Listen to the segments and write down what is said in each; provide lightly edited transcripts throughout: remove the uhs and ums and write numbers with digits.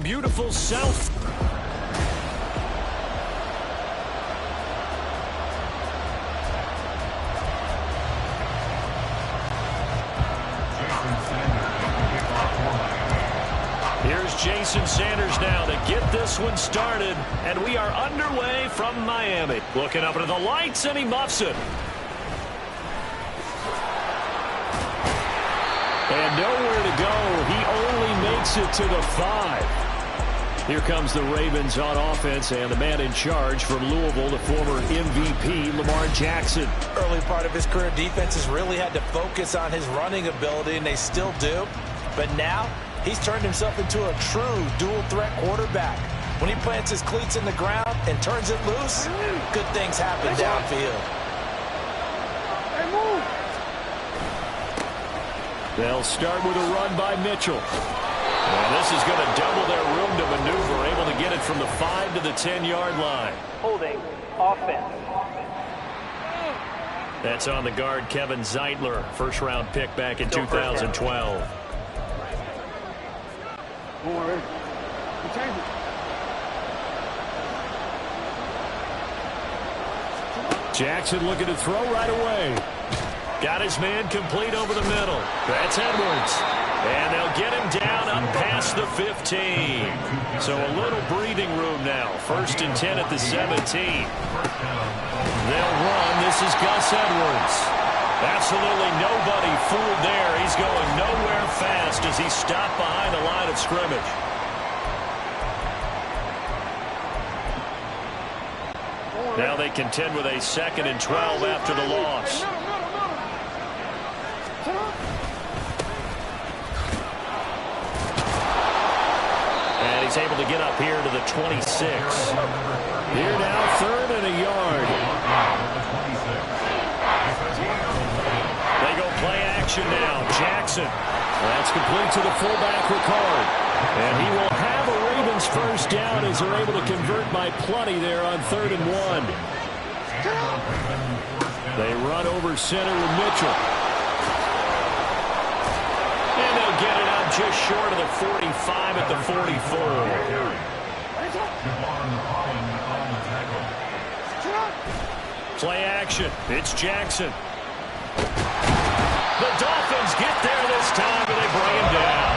from beautiful South. Here's Jason Sanders now to get this one started, and we are underway from Miami. Looking up into the lights, and he muffs it. And nowhere to go. He only makes it to the 5. Here comes the Ravens on offense, and the man in charge from Louisville, the former MVP, Lamar Jackson. Early part of his career, defenses really had to focus on his running ability, and they still do. But now, he's turned himself into a true dual-threat quarterback. When he plants his cleats in the ground and turns it loose, good things happen downfield. They'll start with a run by Mitchell. And this is going to double their room to maneuver, able to get it from the 5 to the 10-yard line. Holding offense. That's on the guard, Kevin Zeitler, first-round pick back in 2012. Jackson looking to throw right away. Got his man complete over the middle. That's Edwards. And they'll get him down up past the 15. So a little breathing room now. 1st and 10 at the 17. They'll run. This is Gus Edwards. Absolutely nobody fooled there. He's going nowhere fast as he stopped behind the line of scrimmage. Now they contend with a 2nd and 12 after the loss. And he's able to get up here to the 26. Here now, 3rd and a yard. They go play action now. Jackson. That's complete to the fullback, Ricard. And he will have a Ravens first down as they're able to convert by plenty there on 3rd and 1. They run over center with Mitchell. And they'll get it out just short of the 45 at the 44. Play action. It's Jackson. The Dolphins get there this time, and they bring him down.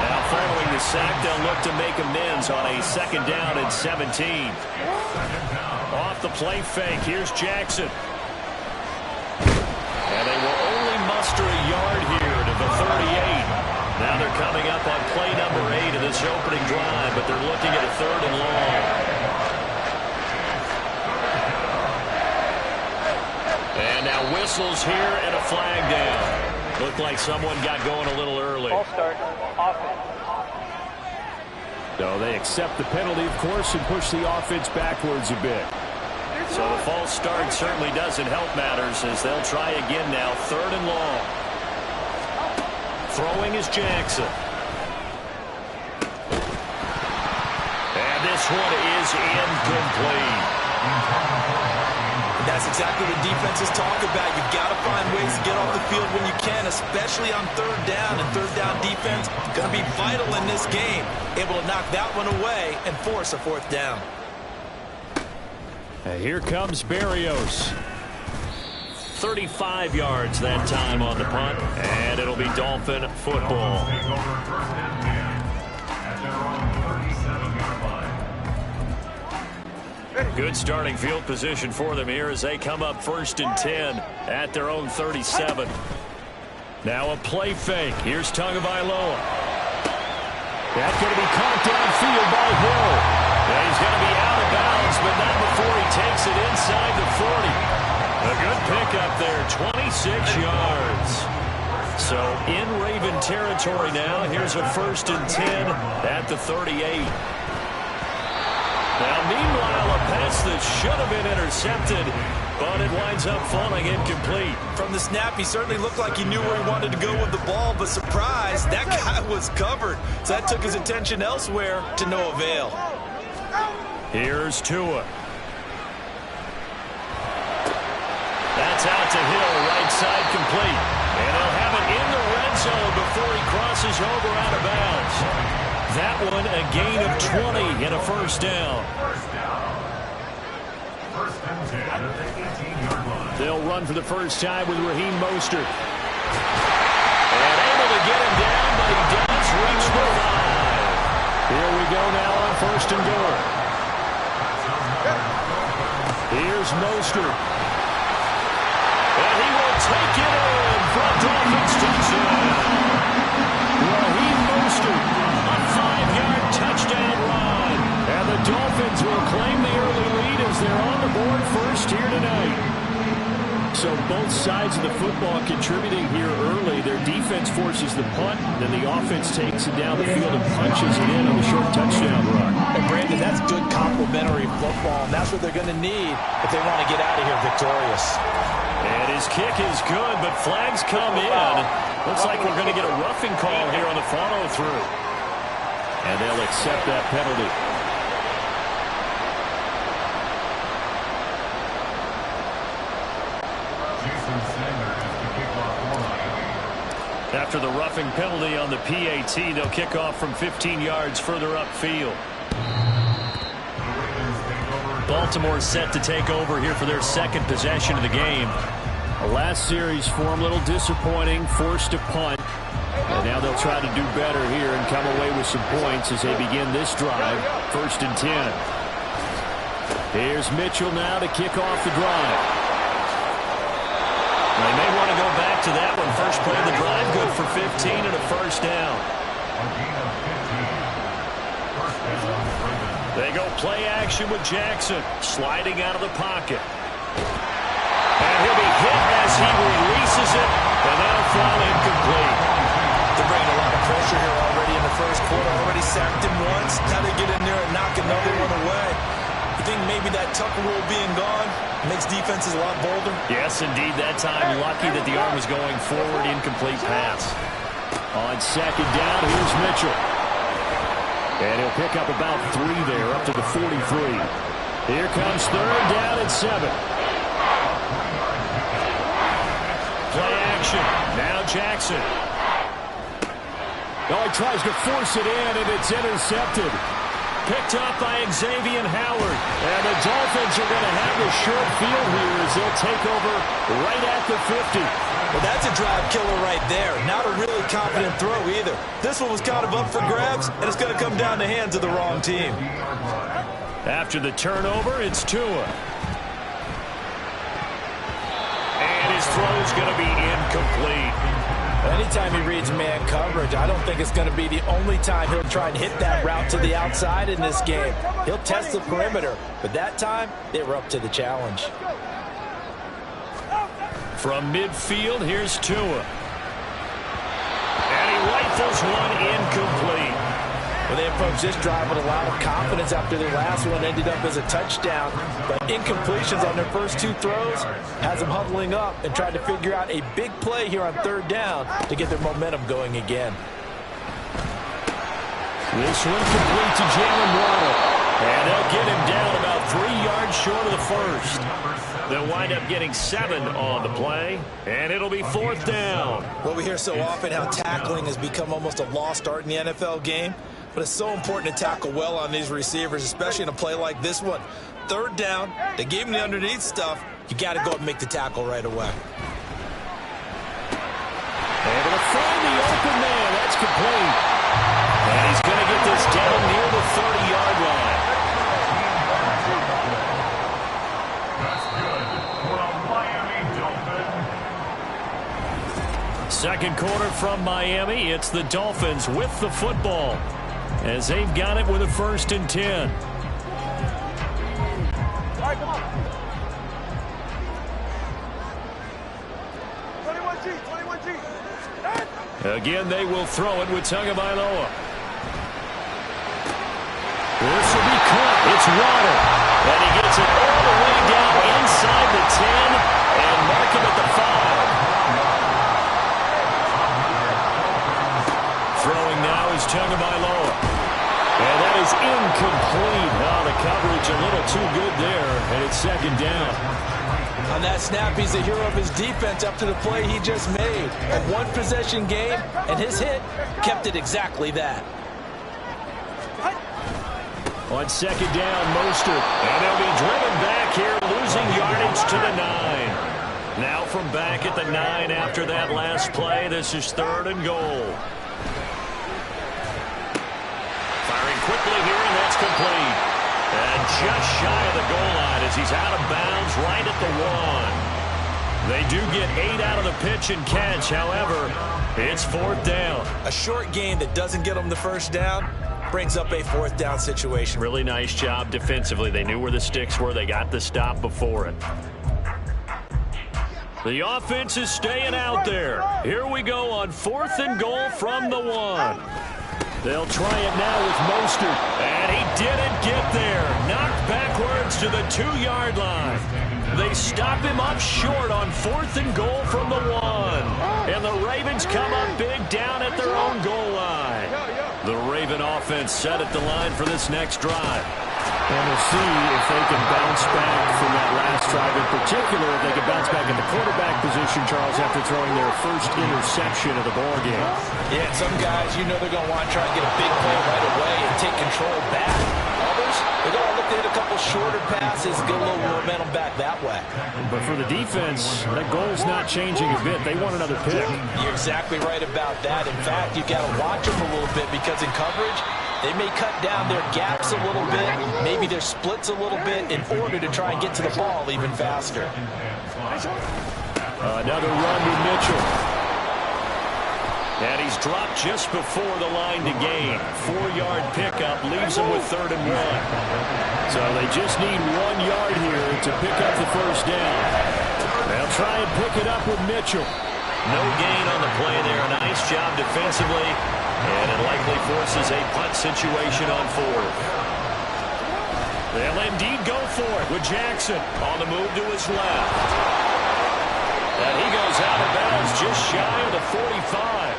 Now, following the sack, they'll look to make amends on a 2nd down and 17. Off the play fake, here's Jackson. And they will only muster a yard here to the 38. Now they're coming up on play number 8 of this opening drive, but they're looking at a 3rd and long. And now whistles here and a flag down. Looked like someone got going a little early. Ball start, offense. No, they accept the penalty, of course, and push the offense backwards a bit. So the false start certainly doesn't help matters as they'll try again now, 3rd and long. Throwing is Jackson. And this one is incomplete. That's exactly what defenses talk about. You've got to find ways to get off the field when you can, especially on 3rd down. And 3rd down defense going to be vital in this game. Able to knock that one away and force a 4th down. And here comes Berrios. 35 yards that time on the punt. And it'll be Dolphin football. Good starting field position for them here as they come up 1st and 10 at their own 37. Now a play fake. Here's Tagovailoa. That's going to be caught downfield by Hill. And he's going to be out of bounds, but not before he takes it inside the 40. A good pickup there, 26 yards. So in Raven territory now. Here's a 1st and 10 at the 38. Now, meanwhile, a pass that should have been intercepted, but it winds up falling incomplete. From the snap, he certainly looked like he knew where he wanted to go with the ball, but surprise, that guy was covered. So that took his attention elsewhere to no avail. Here's Tua. That's out to Hill, right side complete. And they'll have it in the red zone before he crosses over out of bounds. That that one a gain of 20 and a first down. They'll run for the first time with Raheem Mostert. And able to get him down, but he does reach the 5. Here we go now on first and goal. Here's Mostert. And he will take it in for a Dolphins touchdown. Raheem Mostert, a 5-yard touchdown run. And the Dolphins will claim the early lead as they're on the board first here tonight. So both sides of the football contributing here early. Their defense forces the punt, then the offense takes it down the field and punches it in on the short touchdown run. And Brandon, that's good complementary football, and that's what they're going to need if they want to get out of here victorious. And his kick is good, but flags come in. Looks like we're going to get a roughing call here on the follow-through. And they'll accept that penalty. After the roughing penalty on the PAT, they'll kick off from 15 yards further upfield. Baltimore set to take over here for their second possession of the game. The last series for them, a little disappointing, forced to punt. And now they'll try to do better here and come away with some points as they begin this drive, 1st and 10. Here's Mitchell now to kick off the drive. They may want to go back to that one. First play of the drive, good for 15 and a first down. They go play action with Jackson, sliding out of the pocket. And he'll be hit as he releases it, and that'll fall incomplete. They're bringing a lot of pressure here already in the first quarter. Already sacked him once. Now they get in there and knock another one away. You think maybe that Tucker rule being gone makes defenses a lot bolder? Yes, indeed. That time, lucky that the arm was going forward, incomplete pass. On second down, here's Mitchell. And he'll pick up about 3 there, up to the 43. Here comes third down and 7. Play action. Now Jackson. Oh, he tries to force it in, and it's intercepted. Picked up by Xavier Howard. And the Dolphins are going to have the short field here as they'll take over right at the 50. Well, that's a drive killer right there. Not a really confident throw either. This one was kind of up for grabs, and it's going to come down the hands of the wrong team. After the turnover, it's Tua. And his throw's going to be incomplete. Anytime he reads man coverage, I don't think it's going to be the only time he'll try and hit that route to the outside in this game. He'll test the perimeter, but that time, they were up to the challenge. From midfield, here's Tua. And he rifles one incomplete. Well, they approached this drive with a lot of confidence after their last one ended up as a touchdown. But incompletions on their first 2 throws has them huddling up and trying to figure out a big play here on third down to get their momentum going again. This one complete to Jalen Waddle. And they'll get him down about 3 yards short of the first. They'll wind up getting 7 on the play, and it'll be 4th down. Well, we hear so often how tackling has become almost a lost art in the NFL game, but it's so important to tackle well on these receivers, especially in a play like this one. Third down, they gave him the underneath stuff. You got to go up and make the tackle right away. Able to find the open man. That's complete. And he's going to get this down near the 30-yard line. Second quarter from Miami. It's the Dolphins with the football as they've got it with a 1st and 10. All right, come on. 21G. Again, they will throw it with Tagovailoa. This will be caught. It's Waddle. And he gets it all the way down inside the 10 and mark him at the 5. Throwing now is Tagovailoa. And that is incomplete. Now the coverage a little too good there, and it's 2nd down. On that snap, he's the hero of his defense up to the play he just made. A one-possession game, and his hit kept it exactly that. On second down, Mostert. And they'll be driven back here, losing yardage to the 9. Now from back at the 9 after that last play, this is 3rd and goal. Firing quickly here, and that's complete. And just shy of the goal line as he's out of bounds right at the 1. They do get 8 out of the pitch and catch. However, it's 4th down. A short game that doesn't get them the first down brings up a 4th down situation. Really nice job defensively. They knew where the sticks were. They got the stop before it. The offense is staying out there. Here we go on 4th and goal from the 1. They'll try it now with Mostert. And he didn't get there. Knocked backwards to the 2-yard line. They stop him up short on 4th and goal from the 1. And the Ravens come up big down at their own goal line. The Raven offense set at the line for this next drive. And we'll see if they can bounce back from that last drive. In particular, if they can bounce back in the quarterback position, Charles, after throwing their first interception of the ballgame. Yeah, some guys, you know they're going to want to try and get a big play right away and take control back. Others, they're going to look to hit a couple shorter passes, get a little momentum back that way. But for the defense, that goal's not changing a bit. They want another pick. You're exactly right about that. In fact, you've got to watch them a little bit because in coverage, they may cut down their gaps a little bit, maybe their splits a little bit in order to try and get to the ball even faster. Another run with Mitchell. And he's dropped just before the line to gain. 4-yard pickup leaves him with 3rd and 1. So they just need 1 yard here to pick up the first down. They'll try and pick it up with Mitchell. No gain on the play there. Nice job defensively. And it likely forces a punt situation on 4th. They'll indeed go for it with Jackson on the move to his left. And he goes out of bounds just shy of the 45.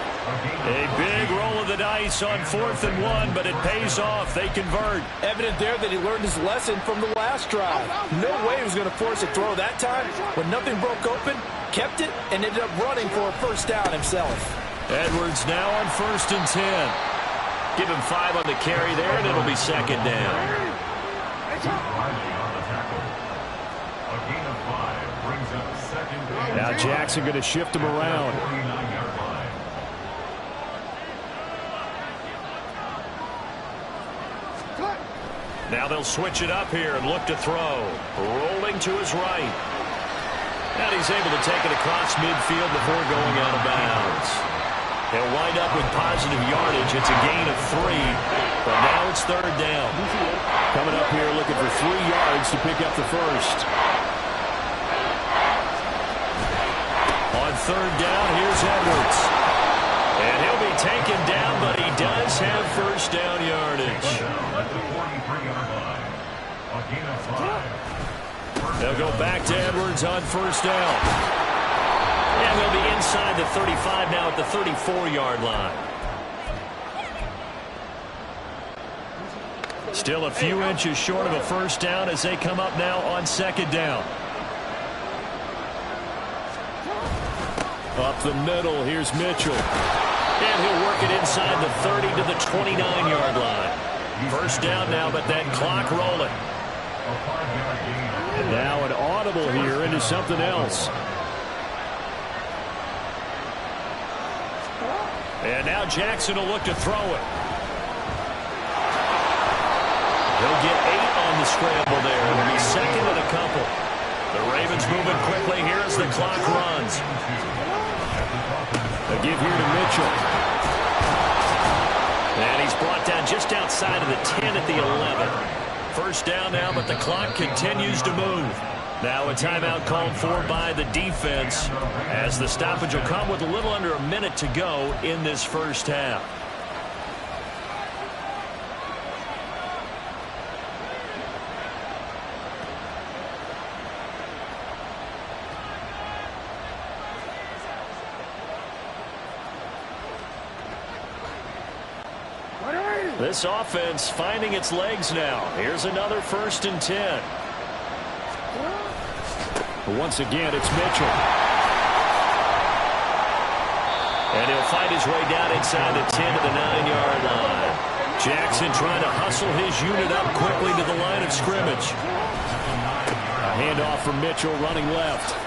A big roll of the dice on 4th and 1, but it pays off. They convert. Evident there that he learned his lesson from the last drive. No way he was going to force a throw that time. When nothing broke open, kept it, and ended up running for a first down himself. Edwards now on 1st and 10. Give him 5 on the carry there, and it'll be 2nd down. Now Jackson going to shift him around. Now they'll switch it up here and look to throw. Rolling to his right. And he's able to take it across midfield before going out of bounds. He'll wind up with positive yardage. It's a gain of 3, but now it's 3rd down. Coming up here looking for 3 yards to pick up the first. On 3rd down, here's Edwards. And he'll be taken down, but he does have first down yardage. They'll go back to Edwards on 1st down. And they'll be inside the 35 now at the 34-yard line. Still a few inches short of a first down as they come up now on 2nd down. Up the middle, here's Mitchell. And he'll work it inside the 30 to the 29-yard line. First down now, but that clock rolling. And now an audible here into something else. And now Jackson will look to throw it. He'll get 8 on the scramble there. It'll be 2nd and a couple. The Ravens moving quickly here as the clock runs. A give here to Mitchell. And he's brought down just outside of the 10 at the 11. First down now, but the clock continues to move. Now a timeout called for by the defense as the stoppage will come with a little under a minute to go in this first half. This offense finding its legs now. Here's another 1st and 10. Once again, it's Mitchell. And he'll fight his way down inside the 10 to the 9-yard line. Jackson trying to hustle his unit up quickly to the line of scrimmage. A handoff from Mitchell running left.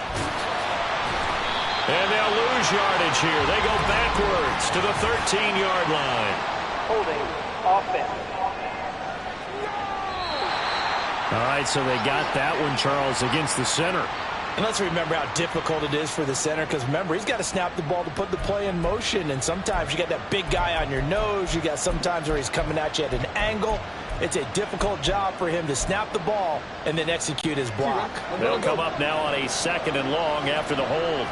And they'll lose yardage here. They go backwards to the 13-yard line. Holding offense. All right, so they got that one, Charles, against the center. And let's remember how difficult it is for the center, because remember, he's got to snap the ball to put the play in motion, and sometimes you got that big guy on your nose. You got sometimes where he's coming at you at an angle. It's a difficult job for him to snap the ball and then execute his block. They'll come up now on a 2nd and long after the hold.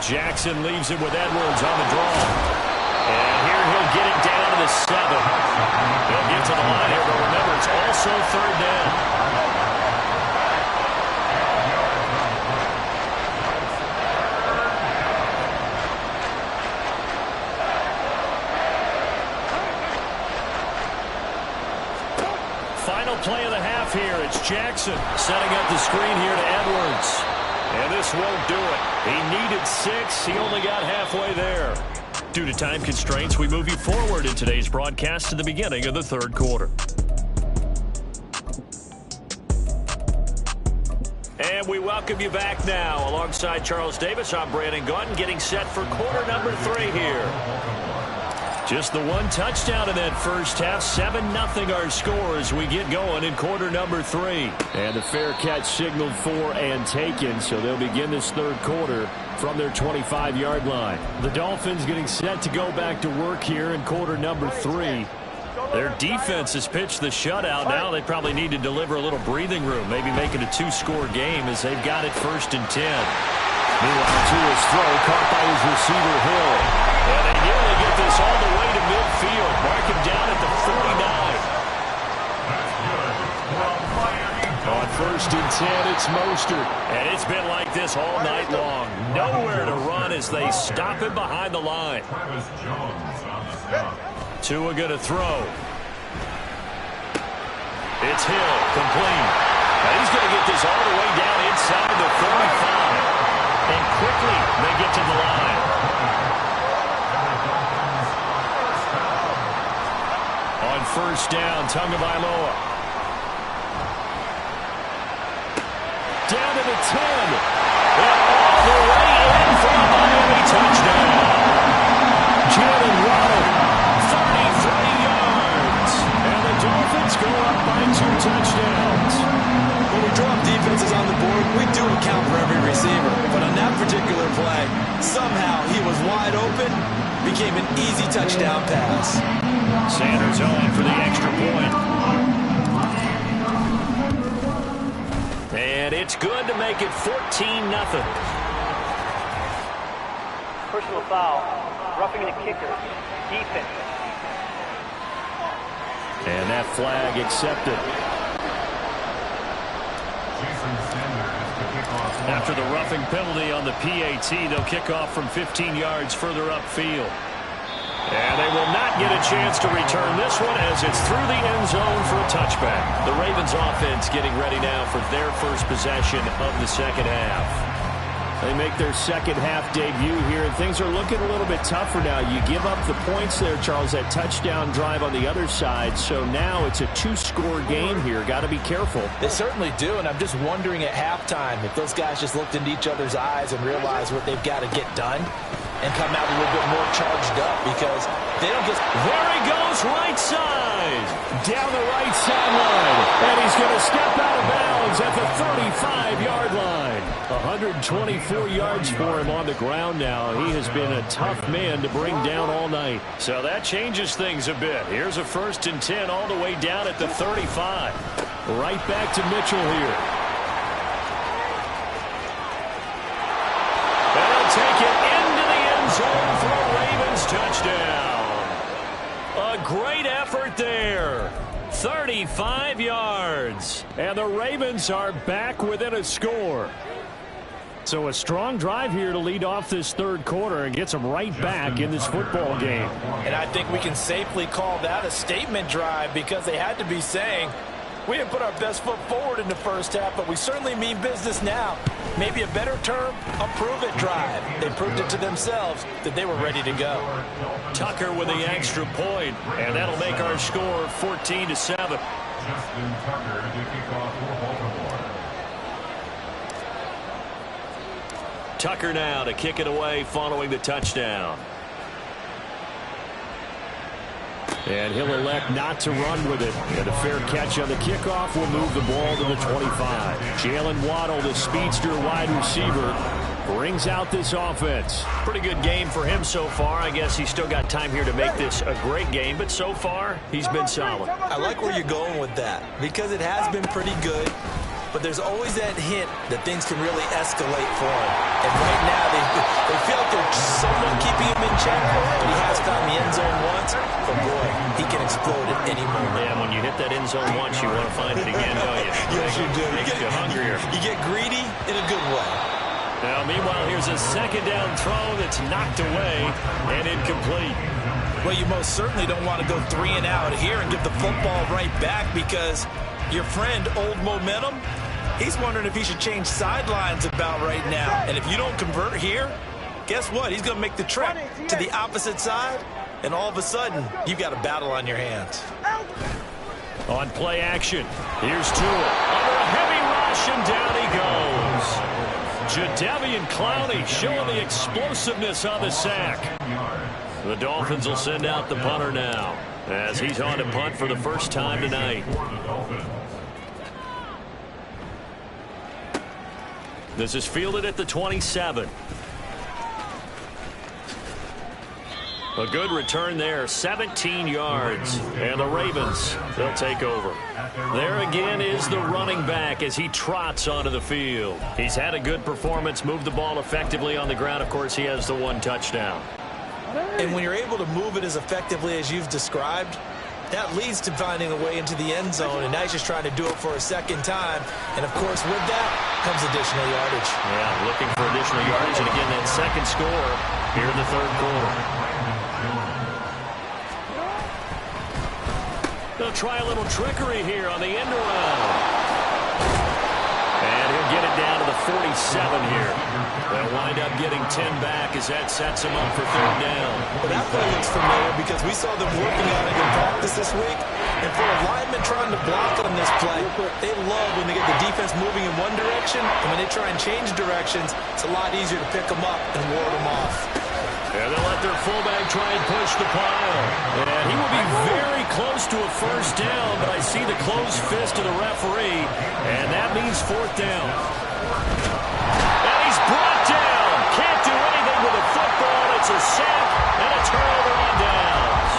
Jackson leaves it with Edwards on the draw. And here he'll get it down to the 7. They'll get to the line here, but remember, it's also 3rd down. Final play of the half here. It's Jackson setting up the screen here to Edwards. And this won't do it. He needed 6. He only got halfway there. Due to time constraints, we move you forward in today's broadcast to the beginning of the 3rd quarter. And we welcome you back now. Alongside Charles Davis, I'm Brandon Gaudin, getting set for quarter number 3 here. Just the one touchdown in that first half. 7-0 our score as we get going in quarter number 3. And the fair catch signaled for and taken, so they'll begin this 3rd quarter from their 25-yard line. The Dolphins getting set to go back to work here in quarter number 3. Their defense has pitched the shutout. Now they probably need to deliver a little breathing room, maybe make it a 2-score game as they've got it 1st and 10. Meanwhile, to his throw, caught by his receiver, Hill. And they nearly get this all the way to midfield. Mark him down at the 49. On 1st and 10, it's Mostert. And it's been like this all night long. Nowhere to run as they stop him behind the line. Tua going to throw. It's Hill, complete. Now he's going to get this all the way down inside the 35. And quickly they get to the line. On 1st down, Tagovailoa. Down to the 10. And all the way in for a Miami touchdown. Jalen Waddle, 33 yards. And the Dolphins go up by 2 touchdowns. When we draw up defenses on the board, we do account for every receiver. But on that particular play, somehow he was wide open, became an easy touchdown pass. Sanders on for the extra point. And it's good to make it 14-0. Personal foul. Roughing the kicker. Defense. And that flag accepted. After the roughing penalty on the PAT, they'll kick off from 15 yards further upfield. And they will not get a chance to return this one as it's through the end zone for a touchback. The Ravens offense getting ready now for their first possession of the 2nd half. They make their 2nd half debut here, and things are looking a little bit tougher now. You give up the points there, Charles, that touchdown drive on the other side. So now it's a 2-score game here. Got to be careful. They certainly do, and I'm just wondering at halftime if those guys just looked into each other's eyes and realized what they've got to get done and come out a little bit more charged up, because they don't just... There he goes, right side. Down the right sideline. And he's going to step out of bounds at the 35-yard line. 124 yards for him on the ground now. He has been a tough man to bring down all night. So that changes things a bit. Here's a 1st and 10 all the way down at the 35. Right back to Mitchell here. And they'll take it into the end zone for a Ravens touchdown. A great effort there. 35 yards. And the Ravens are back within a score. So a strong drive here to lead off this 3rd quarter and gets them right back in this football game. And I think we can safely call that a statement drive, because they had to be saying, We didn't put our best foot forward in the first half, but we certainly mean business now. Maybe a better term, a prove-it drive. They proved it to themselves that they were ready to go. Tucker with the extra point, and that'll make our score 14-7. Tucker now to kick it away following the touchdown. And he'll elect not to run with it. And a fair catch on the kickoff will move the ball to the 25. Jalen Waddle, the speedster wide receiver, brings out this offense. Pretty good game for him so far. I guess he's still got time here to make this a great game, but so far he's been solid. I like where you're going with that because it has been pretty good. But there's always that hint that things can really escalate for him. And right now, they feel like they're somewhat keeping him in check. But he has found the end zone once. But boy, he can explode at any moment. Yeah, when you hit that end zone once, you want to find it again, don't you? Yes, you do. Makes you hungrier. You get greedy in a good way. Now, meanwhile, here's a second down throw that's knocked away and incomplete. Well, you most certainly don't want to go 3 and out here and give the football right back because your friend, Old Momentum, he's wondering if he should change sidelines about right now. And if you don't convert here, guess what? He's going to make the trek to the opposite side, and all of a sudden, you've got a battle on your hands. On play action, here's Tua. Under a heavy rush, and down he goes. Jadeveon Clowney showing the explosiveness on the sack. The Dolphins will send out the punter now, as he's on to punt for the first time tonight. This is fielded at the 27. A good return there, 17 yards. And the Ravens, they'll take over. There again is the running back as he trots onto the field. He's had a good performance, moved the ball effectively on the ground. Of course, he has the 1 touchdown. And when you're able to move it as effectively as you've described, that leads to finding a way into the end zone, and now he's just trying to do it for a second time. And, of course, with that comes additional yardage. Yeah, looking for additional yardage, and again, that second score here in the third quarter. They'll try a little trickery here on the end around. And he'll get it down to the 47 here. They'll wind up getting 10 back as that sets him up for third down. Well, that play looks familiar because we saw them working on it in practice this week. And for a lineman trying to block on this play, they love when they get the defense moving in one direction. And when they try and change directions, it's a lot easier to pick them up and ward them off. And they'll let their fullback try and push the pile. And he will be very close to a first down, but I see the closed fist of the referee, and that means fourth down. And he's brought down. Can't do anything with a football. It's a sack and a turnover on downs.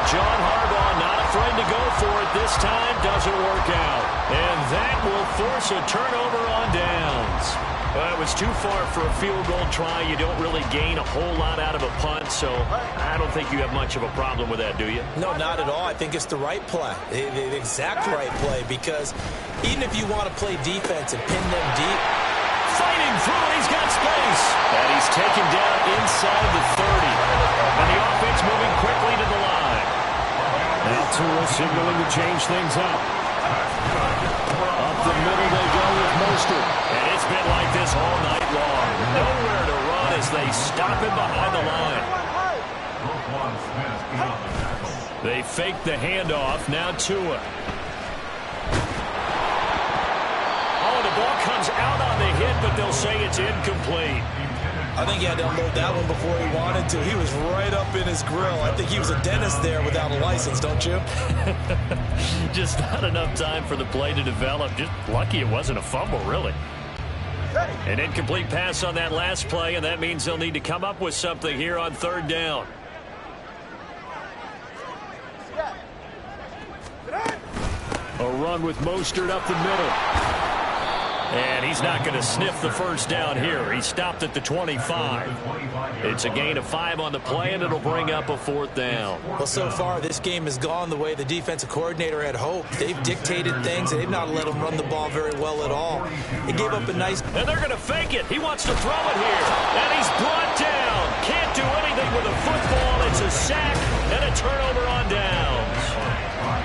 John Harbaugh not afraid to go for it this time. Doesn't work out. And that will force a turnover on downs. Well, it was too far for a field goal try. You don't really gain a whole lot out of a punt, so I don't think you have much of a problem with that, do you? No, not at all. I think it's the right play, the exact right play, because even if you want to play defense and pin them deep, fighting through, he's got space. And he's taken down inside the 30. And the offense moving quickly to the line. Now Tua signaling to change things up. Up the middle they go with Mostert. And it's been like this all night long. Nowhere to run as they stop him behind the line. They fake the handoff. Now Tua. Oh, the ball comes out on the hit, but they'll say it's incomplete. I think he had to unload that one before he wanted to. He was right up in his grill. I think he was a dentist there without a license, don't you? Just not enough time for the play to develop. Just lucky it wasn't a fumble, really. An incomplete pass on that last play, and that means they'll need to come up with something here on third down. A run with Mostert up the middle. And he's not going to sniff the first down here. He stopped at the 25. It's a gain of 5 on the play, and it'll bring up a fourth down. Well, so far, this game has gone the way the defensive coordinator had hoped. They've dictated things, and they've not let him run the ball very well at all. They gave up a nice... And they're going to fake it. He wants to throw it here. And he's brought down. Can't do anything with a football. It's a sack and a turnover on downs.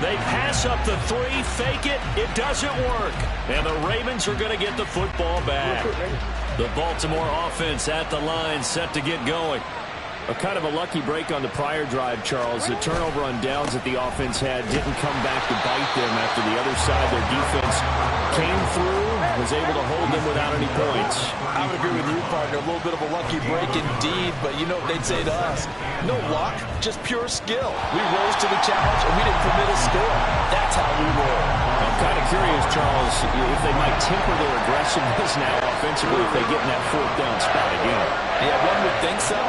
They pass up the three, fake it, it doesn't work. And the Ravens are going to get the football back. The Baltimore offense at the line, set to get going. A kind of a lucky break on the prior drive, Charles. The turnover on downs that the offense had didn't come back to bite them after the other side. Their defense came through, was able to hold them without any points. I would agree with you, partner. A little bit of a lucky break indeed, but you know what they'd say to us? No luck, just pure skill. We rose to the challenge, and we didn't permit a score. That's how we roll. I'm kind of curious, Charles, if they might temper their aggressiveness now offensively if they get in that fourth down spot again. Yeah, one would think so,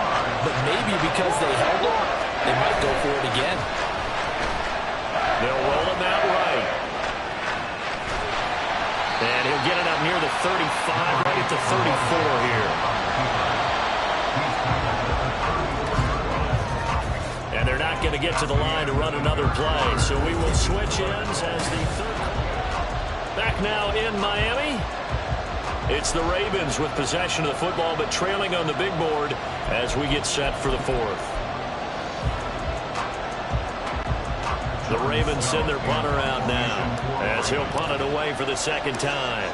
but maybe because they held it, they might go for it again. They'll roll him out right. And he'll get it up near the 35, right at the 34 here. And they're not going to get to the line to run another play, so we will switch ends as the third. Back now in Miami. It's the Ravens with possession of the football, but trailing on the big board as we get set for the fourth. The Ravens send their punter out now as he'll punt it away for the second time.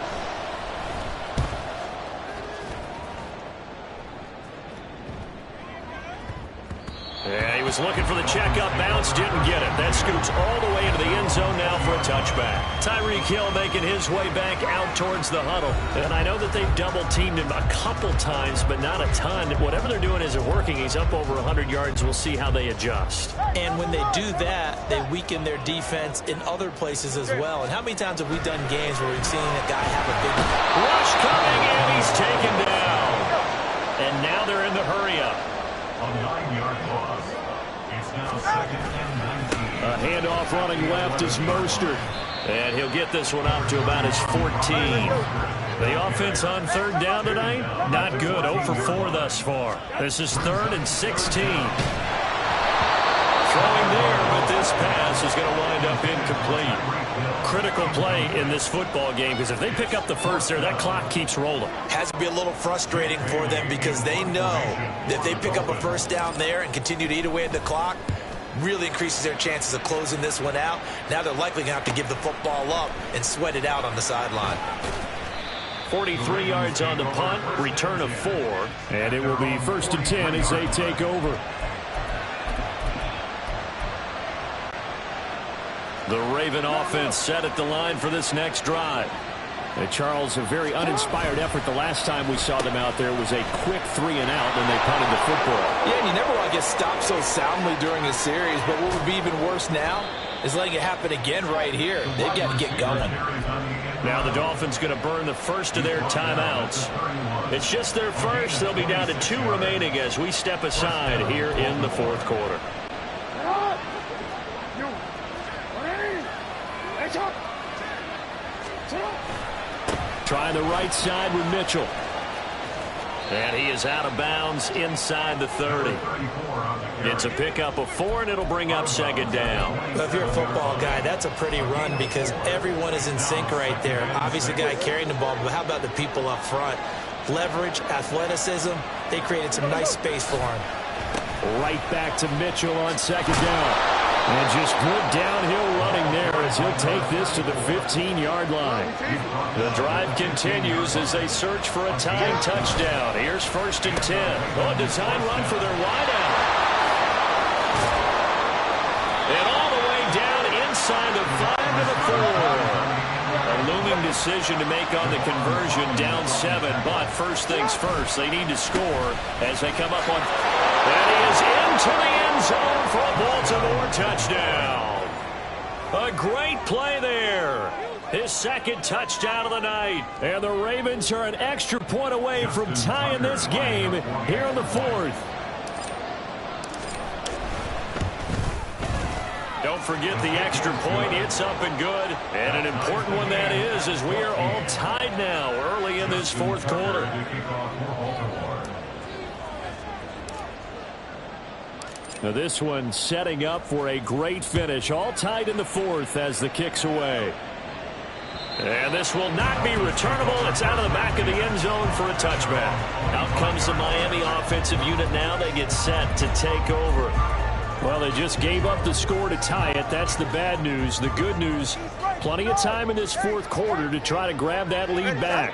Yeah, he was looking for the checkup bounce, didn't get it. That scoots all the way into the end zone now for a touchback. Tyreek Hill making his way back out towards the huddle. And I know that they've double-teamed him a couple times, but not a ton. Whatever they're doing isn't working. He's up over 100 yards. We'll see how they adjust. And when they do that, they weaken their defense in other places as well. And how many times have we done games where we've seen a guy have a big rush coming, and he's taken down. And now they're in the hurry-up. A 9-yard loss. It's now second and 19. A handoff running left is Mostert. And he'll get this one up to about his 14. The offense on third down tonight, not good. 0 for 4 thus far. This is 3rd and 16. Throwing there, but this pass is going to wind up incomplete. Critical play in this football game, because if they pick up the first there, that clock keeps rolling. Has to be a little frustrating for them because they know that if they pick up a first down there and continue to eat away at the clock, really increases their chances of closing this one out. Now they're likely going to have to give the football up and sweat it out on the sideline. 43 yards on the punt, return of 4. And it will be 1st and 10 as they take over. The Raven offense set at the line for this next drive. And Charles, a very uninspired effort the last time we saw them out there was a quick 3-and-out when they punted the football. Yeah, and you never want to get stopped so soundly during a series, but what would be even worse now is letting it happen again right here. They've got to get going. Now the Dolphins going to burn the first of their timeouts. It's just their first. They'll be down to 2 remaining as we step aside here in the fourth quarter. Trying the right side with Mitchell. And he is out of bounds inside the 30. It's a pickup of 4, and it'll bring up second down. Well, if you're a football guy, that's a pretty run because everyone is in sync right there. Obviously, the guy carrying the ball, but how about the people up front? Leverage, athleticism, they created some nice space for him. Right back to Mitchell on second down. And just good downhill running there as he'll take this to the 15-yard line. The drive continues as they search for a tying touchdown. Here's 1st and 10. Oh, a design run for their wideout. And all the way down inside the 5 to the 4. A looming decision to make on the conversion, down 7. But first things first, they need to score as they come up on. That is into the end zone for a Baltimore touchdown. A great play there. His second touchdown of the night. And the Ravens are an extra point away from tying this game here in the 4th. Don't forget the extra point. It's up and good. And an important one that is, as we are all tied now early in this fourth quarter. Now this one setting up for a great finish. All tied in the 4th as the kick's away. And this will not be returnable. It's out of the back of the end zone for a touchback. Out comes the Miami offensive unit now. They get set to take over. Well, they just gave up the score to tie it. That's the bad news. The good news, plenty of time in this fourth quarter to try to grab that lead back.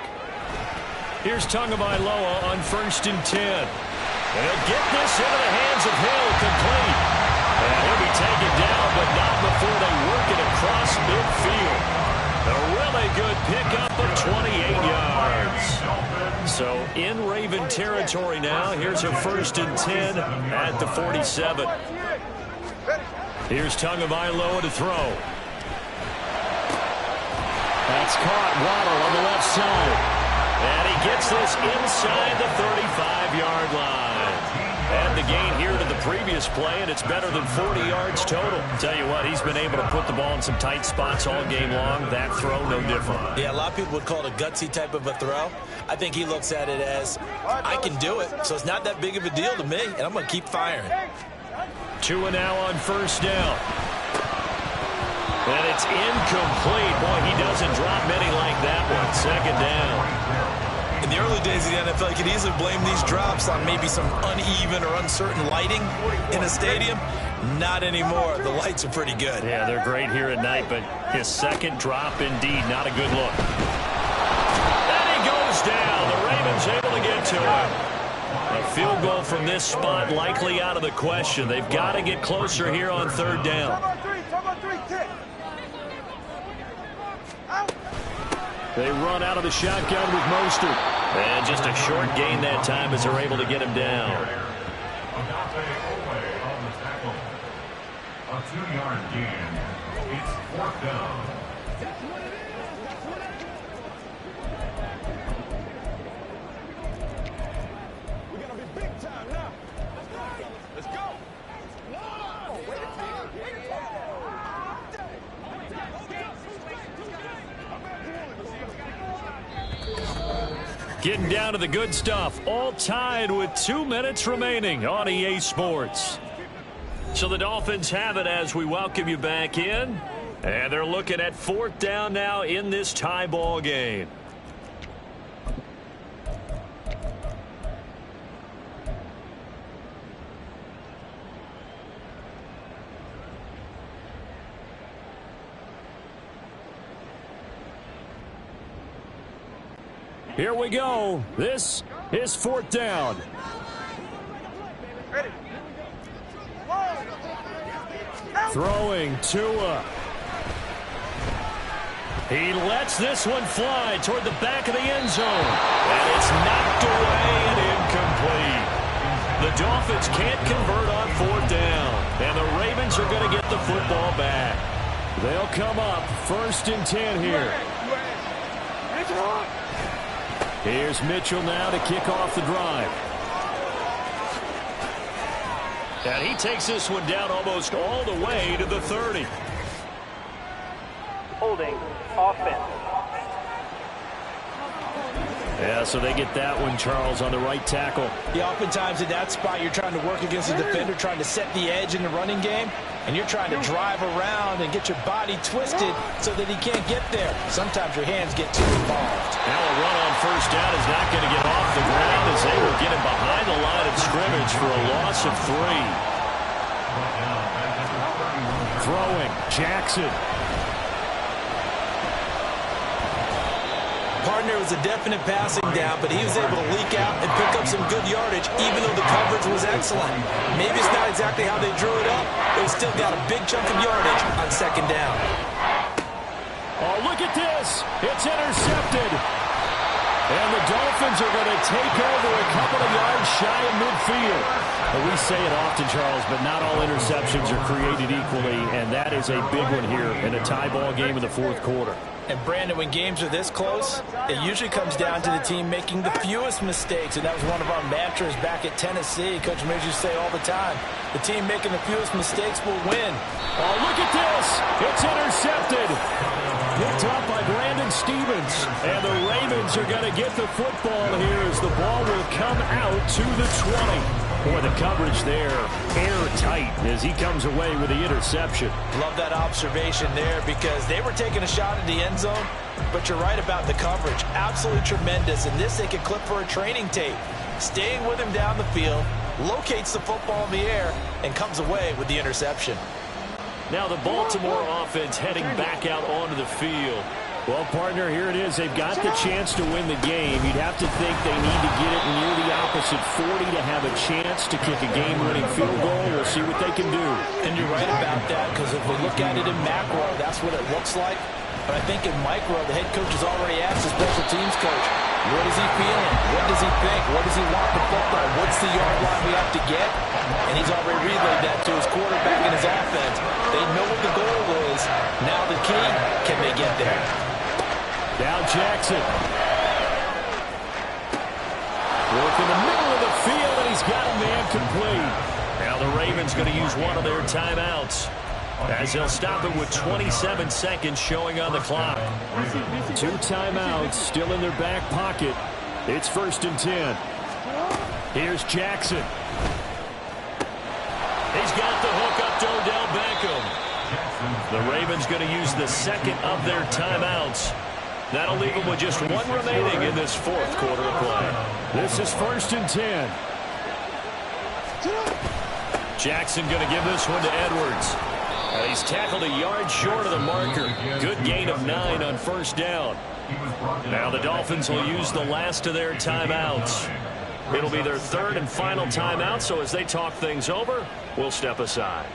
Here's Tagovailoa on 1st and 10. And he'll get this into the hands of Hill, complete. And he'll be taken down, but not before they work it across midfield. A really good pickup of 28 yards. So in Raven territory now. Here's a 1st and 10 at the 47. Here's Tagovailoa to throw. That's caught. Waddle on the left side. And he gets this inside the 35-yard line. And the gain here to the previous play, and it's better than 40 yards total. Tell you what, he's been able to put the ball in some tight spots all game long. That throw, no different. Yeah, a lot of people would call it a gutsy type of a throw. I think he looks at it as, I can do it, so it's not that big of a deal to me, and I'm going to keep firing. 2 and now on 1st down. And it's incomplete. Boy, he doesn't drop many like that one. 2nd down. In the early days of the NFL, you could easily blame these drops on maybe some uneven or uncertain lighting in a stadium. Not anymore. The lights are pretty good. Yeah, they're great here at night, but his 2nd drop, indeed, not a good look. And he goes down. The Ravens able to get to him. A field goal from this spot likely out of the question. They've got to get closer here on 3rd down. They run out of the shotgun with Mostert. And just a short gain that time as they're able to get him down. A 2-yard gain. It's 4th down. We're going to be big time now. Let's go. Getting down to the good stuff. All tied with 2 minutes remaining on EA Sports. So the Dolphins have it as we welcome you back in. And they're looking at 4th down now in this tie ball game. Here we go. This is 4th down. Ready. Throwing Tua. He lets this one fly toward the back of the end zone. And it's knocked away and incomplete. The Dolphins can't convert on 4th down. And the Ravens are going to get the football back. They'll come up 1st and 10 here. Here's Mitchell now to kick off the drive. And he takes this one down almost all the way to the 30. Holding offense. Yeah, so they get that one, Charles, on the right tackle. Yeah, oftentimes in that spot, you're trying to work against a defender, trying to set the edge in the running game, and you're trying to drive around and get your body twisted so that he can't get there. Sometimes your hands get too involved. Now a run on 1st down is not going to get off the ground as they will get him behind the line of scrimmage for a loss of 3. Throwing, Jackson. Partner was a definite passing down, but he was able to leak out and pick up some good yardage, even though the coverage was excellent. Maybe it's not exactly how they drew it up, but he still got a big chunk of yardage on 2nd down. Oh, look at this. It's intercepted. And the Dolphins are going to take over a couple of yards shy of midfield. Well, we say it often, Charles, but not all interceptions are created equally, and that is a big one here in a tie ball game in the 4th quarter. And, Brandon, when games are this close, it usually comes down to the team making the fewest mistakes, and that was one of our mantras back at Tennessee. Coach Mears used to say all the time, the team making the fewest mistakes will win. Oh, look at this. It's intercepted. Picked up by Brandon Stevens. And the Ravens are going to get the football here as the ball will come out to the 20. Boy, the coverage there, airtight as he comes away with the interception. Love that observation there because they were taking a shot at the end zone, but you're right about the coverage. Absolutely tremendous. And this they could clip for a training tape. staying with him down the field, locates the football in the air, and comes away with the interception. Now the Baltimore offense heading back out onto the field. Well, partner, here it is. They've got the chance to win the game. You'd have to think they need to get it near the opposite 40 to have a chance to kick a game-winning field goal. We'll see what they can do. And you're right about that, because if we look at it in macro, that's what it looks like. But I think in micro, the head coach has already asked the special teams coach, what is he feeling? What does he think? What does he want the football? What's the yard line we have to get? And he's already relayed that to his quarterback and his offense. They know what the goal is. Now the key, can they get there? Now Jackson. Work in the middle of the field, and he's got a man complete. Now the Ravens going to use one of their timeouts, as they'll stop it with 27 seconds showing on the clock. 2 timeouts still in their back pocket. It's 1st and 10. Here's Jackson. He's got the hook up to Odell Beckham. The Ravens going to use the second of their timeouts. That'll leave them with just 1 remaining in this 4th quarter of play. This is 1st and 10. Jackson going to give this one to Edwards. He's tackled a yard short of the marker. Good gain of 9 on 1st down. Now the Dolphins will use the last of their timeouts. It'll be their 3rd and final timeout, so as they talk things over, we'll step aside.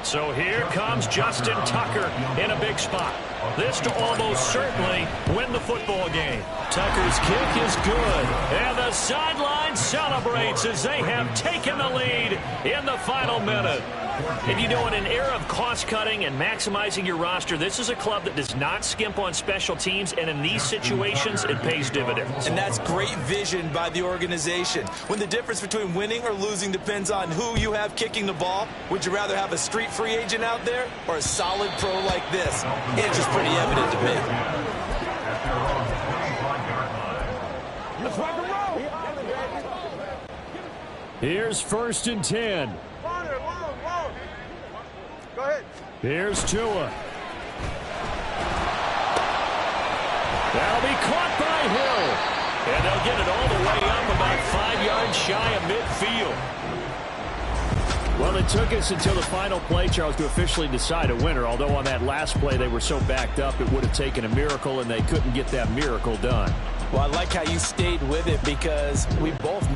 So here comes Justin Tucker in a big spot. This to almost certainly win the football game. Tucker's kick is good. And the sideline celebrates as they have taken the lead in the final minute. And you know, in an era of cost-cutting and maximizing your roster, this is a club that does not skimp on special teams, and in these situations, it pays dividends. And that's great vision by the organization. When the difference between winning or losing depends on who you have kicking the ball, would you rather have a street free agent out there or a solid pro like this? It's just pretty evident to me. Let's rock and roll. Here's 1st and 10. Go ahead. Here's Tua. That'll be caught by Hill. And they'll get it all the way up about 5 yards shy of midfield. Well, it took us until the final play, Charles, to officially decide a winner. Although on that last play they were so backed up, it would have taken a miracle, and they couldn't get that miracle done. Well, I like how you stayed with it, because we both